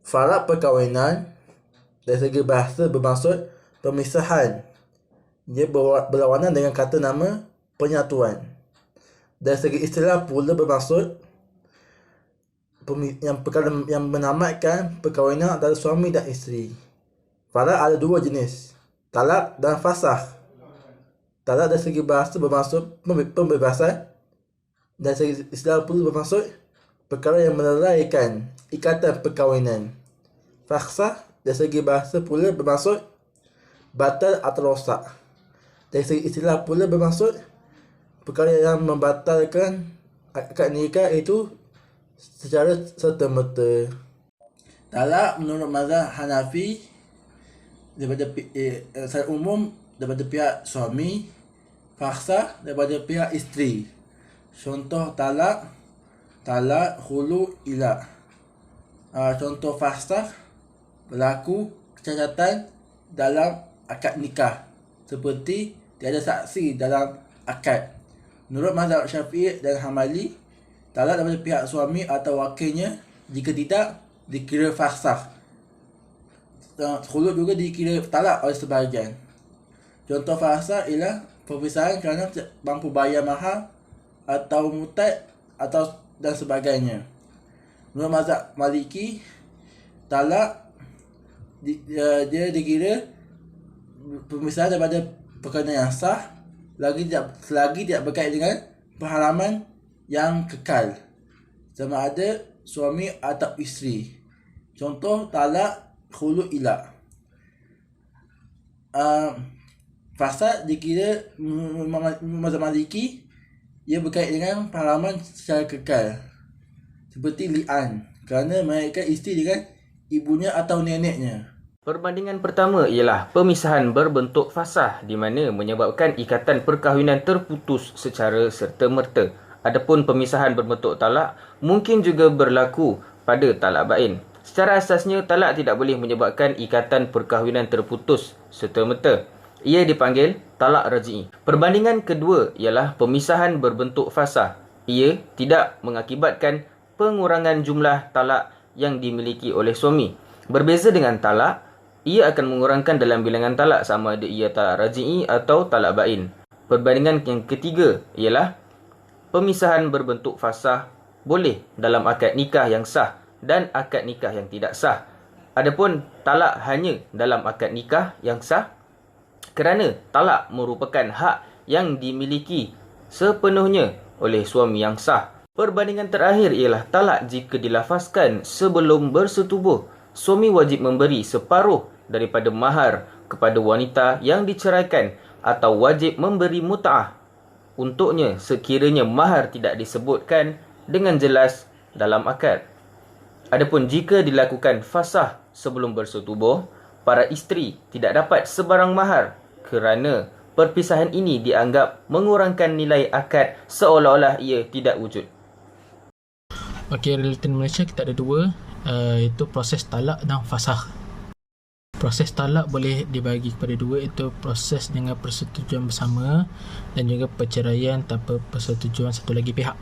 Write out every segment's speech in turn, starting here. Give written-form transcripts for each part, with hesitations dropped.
Farak perkahwinan dari segi bahasa bermaksud pemisahan. Ia berlawanan dengan kata nama penyatuan. Dari segi istilah pula bermaksud perkara yang menamatkan perkahwinan antara suami dan isteri. Farak ada dua jenis, talak dan fasakh. Talak dari segi bahasa bermaksud pembebasan. Dari segi istilah pula bermaksud perkara yang meleraikan ikatan perkahwinan. Fasakh dari segi bahasa pula bermaksud batal atau rosak. Dari segi istilah pula bermaksud perkara yang membatalkan akad nikah itu secara serta-merta. Talak menurut mazhab Hanafi daripada secara umum daripada pihak suami, fasakh daripada pihak isteri. Contoh talak khulu ila. Contoh fasakh berlaku kecacatan dalam akad nikah seperti tiada saksi dalam akad. Menurut mazhab Syafi'i dan Hambali, talak daripada pihak suami atau wakilnya, jika tidak dikira fasakh. Khulud juga dikira talak oleh sebahagian. Contoh fasakh ialah perpisahan kerana tidak mampu bayar mahar atau mutad atau dan sebagainya. Menurut mazhab Maliki, talak dia dikira perpisahan daripada perkara yang sah selagi tidak berkait dengan perharaman yang kekal, sama ada suami atau isteri. Contoh talak khulu ila. Fasad dikira mazhab Maliki ia berkait dengan perharaman secara kekal, seperti li'an, kerana mereka isteri dengan ibunya atau neneknya. Perbandingan pertama ialah pemisahan berbentuk fasakh di mana menyebabkan ikatan perkahwinan terputus secara serta-merta. Adapun pemisahan berbentuk talak mungkin juga berlaku pada talak bain. Secara asasnya, talak tidak boleh menyebabkan ikatan perkahwinan terputus serta-merta. Ia dipanggil talak raj'i. Perbandingan kedua ialah pemisahan berbentuk fasakh. Ia tidak mengakibatkan pengurangan jumlah talak yang dimiliki oleh suami. Berbeza dengan talak, ia akan mengurangkan dalam bilangan talak sama ada ia talak raj'i atau talak bain. Perbandingan yang ketiga ialah pemisahan berbentuk fasakh boleh dalam akad nikah yang sah dan akad nikah yang tidak sah. Adapun talak hanya dalam akad nikah yang sah kerana talak merupakan hak yang dimiliki sepenuhnya oleh suami yang sah. Perbandingan terakhir ialah talak jika dilafazkan sebelum bersetubuh. Suami wajib memberi separuh daripada mahar kepada wanita yang diceraikan atau wajib memberi mut'ah untuknya sekiranya mahar tidak disebutkan dengan jelas dalam akad. Adapun jika dilakukan fasakh sebelum bersetubuh, para isteri tidak dapat sebarang mahar kerana perpisahan ini dianggap mengurangkan nilai akad seolah-olah ia tidak wujud. Okey, realiti Malaysia kita ada dua, iaitu proses talak dan fasakh. Proses talak boleh dibagi kepada dua, iaitu proses dengan persetujuan bersama dan juga perceraian tanpa persetujuan satu lagi pihak.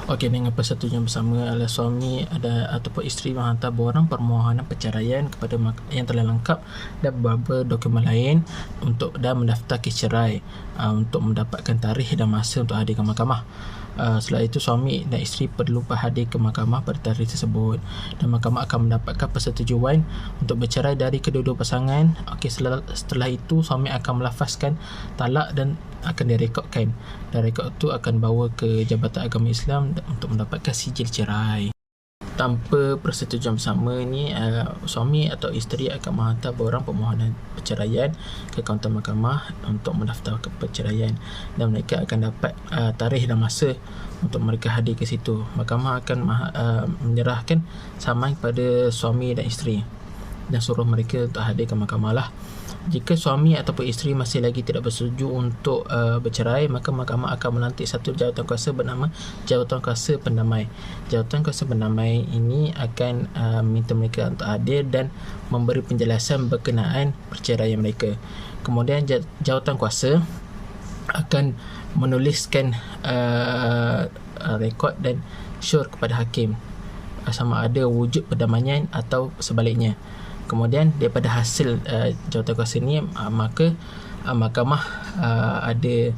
Okey, dengan persetujuan bersama adalah suami ataupun isteri menghantar borang permohonan perceraian kepada yang telah lengkap dan beberapa dokumen lain dan mendaftar kes cerai untuk mendapatkan tarikh dan masa untuk hadir ke mahkamah. Setelah itu suami dan isteri perlu berhadir ke mahkamah pada tarikh tersebut dan mahkamah akan mendapatkan persetujuan untuk bercerai dari kedua-dua pasangan. Okey, setelah itu suami akan melafazkan talak dan akan direkodkan, dan rekod itu akan bawa ke Jabatan Agama Islam untuk mendapatkan sijil cerai. Tanpa persetujuan bersama ni, suami atau isteri akan menghantar borang permohonan perceraian ke kaunter mahkamah untuk mendaftar ke perceraian dan mereka akan dapat tarikh dan masa untuk mereka hadir ke situ. Mahkamah akan menyerahkan saman kepada suami dan isteri dan suruh mereka untuk hadir ke mahkamah lah. Jika suami ataupun isteri masih lagi tidak bersetuju untuk bercerai, maka mahkamah akan melantik satu jawatan kuasa bernama Jawatan Kuasa Pendamai. Jawatan Kuasa Pendamai ini akan minta mereka untuk hadir dan memberi penjelasan berkenaan perceraian mereka. Kemudian jawatan kuasa akan menuliskan rekod dan syur kepada hakim sama ada wujud perdamaian atau sebaliknya. Kemudian daripada hasil jawatankuasa ni, maka mahkamah ada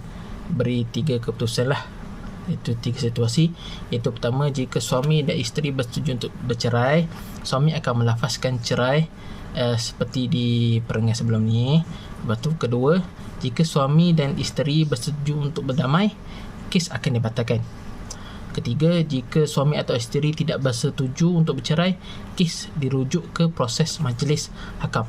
beri 3 keputusan lah. Itu 3 situasi. Iaitu pertama, jika suami dan isteri bersetuju untuk bercerai, suami akan melafazkan cerai seperti di perenggan sebelum ni. Lepas tu kedua, jika suami dan isteri bersetuju untuk berdamai, kes akan dibatalkan. Ketiga, jika suami atau isteri tidak bersetuju untuk bercerai, kes dirujuk ke proses majlis hakam.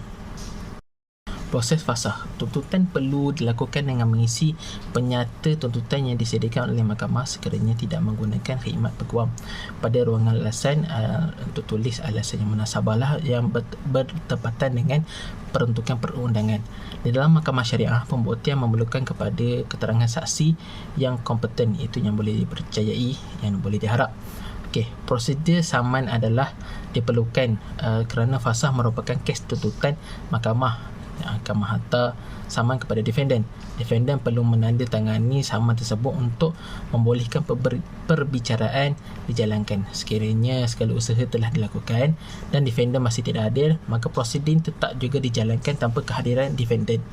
Proses fasakh. Tuntutan perlu dilakukan dengan mengisi penyata tuntutan yang disediakan oleh mahkamah sekiranya tidak menggunakan khidmat peguam. Pada ruangan alasan untuk tulis alasan yang munasabahlah yang bertepatan dengan peruntukan perundangan. Di dalam mahkamah syariah, pembuktian memerlukan kepada keterangan saksi yang kompeten, iaitu yang boleh dipercayai, yang boleh diharap. Okey, prosedur saman adalah diperlukan kerana fasakh merupakan kes tuntutan mahkamah akan menghantar saman kepada defendant. Defendant perlu menandatangani saman tersebut untuk membolehkan perbicaraan dijalankan. Sekiranya segala usaha telah dilakukan dan defendant masih tidak hadir, maka prosiding tetap juga dijalankan tanpa kehadiran defendant.